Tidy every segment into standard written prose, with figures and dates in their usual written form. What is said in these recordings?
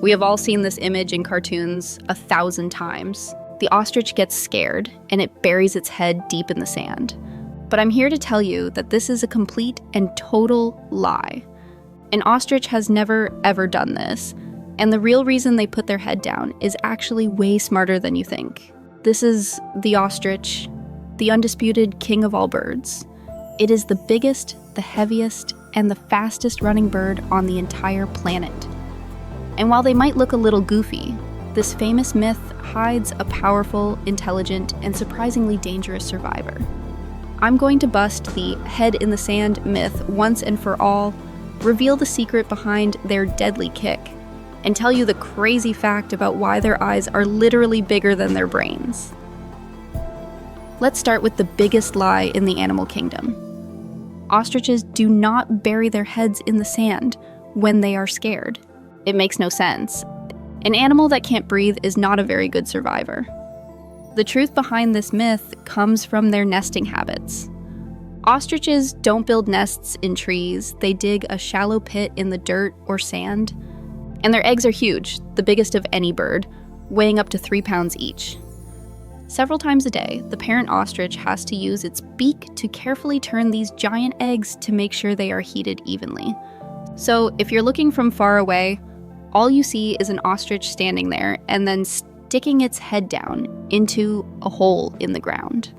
We have all seen this image in cartoons 1,000 times. The ostrich gets scared, and it buries its head deep in the sand. But I'm here to tell you that this is a complete and total lie. An ostrich has never, ever done this, and the real reason they put their head down is actually way smarter than you think. This is the ostrich, the undisputed king of all birds. It is the biggest, the heaviest, and the fastest running bird on the entire planet. And while they might look a little goofy, this famous myth hides a powerful, intelligent, and surprisingly dangerous survivor. I'm going to bust the head in the sand myth once and for all, reveal the secret behind their deadly kick, and tell you the crazy fact about why their eyes are literally bigger than their brains. Let's start with the biggest lie in the animal kingdom. Ostriches do not bury their heads in the sand when they are scared. It makes no sense. An animal that can't breathe is not a very good survivor. The truth behind this myth comes from their nesting habits. Ostriches don't build nests in trees, they dig a shallow pit in the dirt or sand, and their eggs are huge, the biggest of any bird, weighing up to 3 pounds each. Several times a day, the parent ostrich has to use its beak to carefully turn these giant eggs to make sure they are heated evenly. So if you're looking from far away, all you see is an ostrich standing there and then sticking its head down into a hole in the ground.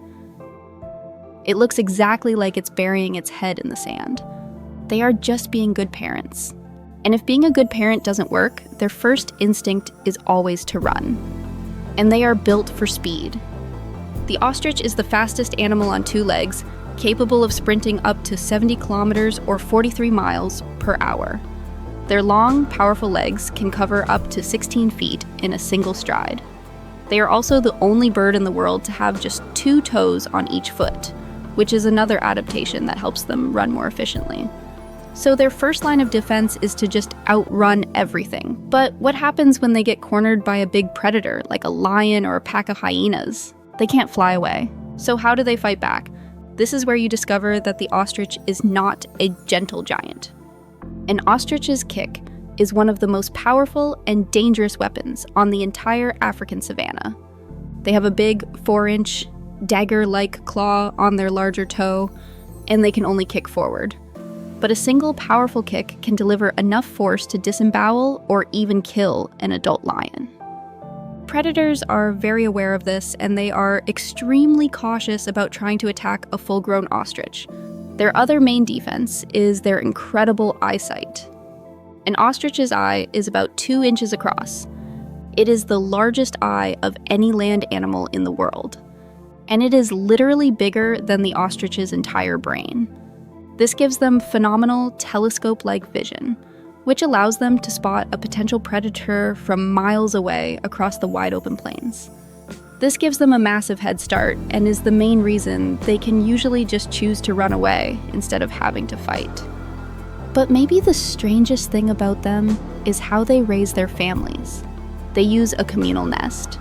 It looks exactly like it's burying its head in the sand. They are just being good parents. And if being a good parent doesn't work, their first instinct is always to run. And they are built for speed. The ostrich is the fastest animal on 2 legs, capable of sprinting up to 70 kilometers or 43 miles per hour. Their long, powerful legs can cover up to 16 feet in a single stride. They are also the only bird in the world to have just 2 toes on each foot, which is another adaptation that helps them run more efficiently. So their first line of defense is to just outrun everything. But what happens when they get cornered by a big predator, like a lion or a pack of hyenas? They can't fly away. So how do they fight back? This is where you discover that the ostrich is not a gentle giant. An ostrich's kick is one of the most powerful and dangerous weapons on the entire African savanna. They have a big 4-inch dagger-like claw on their larger toe, and they can only kick forward. But a single powerful kick can deliver enough force to disembowel or even kill an adult lion. Predators are very aware of this, and they are extremely cautious about trying to attack a full-grown ostrich. Their other main defense is their incredible eyesight. An ostrich's eye is about 2 inches across. It is the largest eye of any land animal in the world. And it is literally bigger than the ostrich's entire brain. This gives them phenomenal telescope-like vision, which allows them to spot a potential predator from miles away across the wide-open plains. This gives them a massive head start and is the main reason they can usually just choose to run away instead of having to fight. But maybe the strangest thing about them is how they raise their families. They use a communal nest.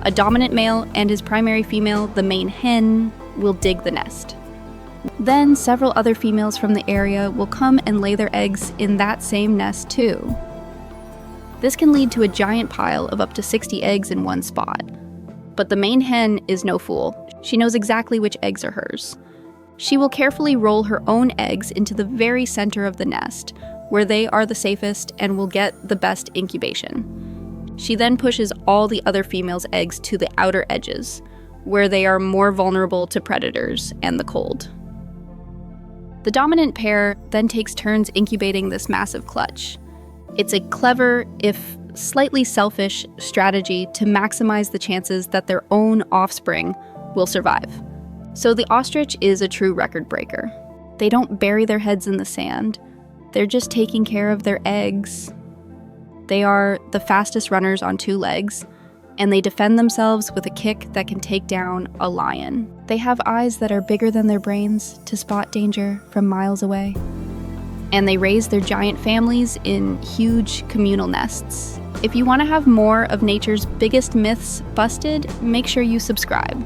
A dominant male and his primary female, the main hen, will dig the nest. Then several other females from the area will come and lay their eggs in that same nest too. This can lead to a giant pile of up to 60 eggs in one spot. But the main hen is no fool. She knows exactly which eggs are hers. She will carefully roll her own eggs into the very center of the nest, where they are the safest and will get the best incubation. She then pushes all the other females' eggs to the outer edges, where they are more vulnerable to predators and the cold. The dominant pair then takes turns incubating this massive clutch. It's a clever, if slightly selfish, strategy to maximize the chances that their own offspring will survive. So the ostrich is a true record breaker. They don't bury their heads in the sand. They're just taking care of their eggs. They are the fastest runners on 2 legs, and they defend themselves with a kick that can take down a lion. They have eyes that are bigger than their brains to spot danger from miles away. And they raise their giant families in huge communal nests. If you want to have more of nature's biggest myths busted, make sure you subscribe.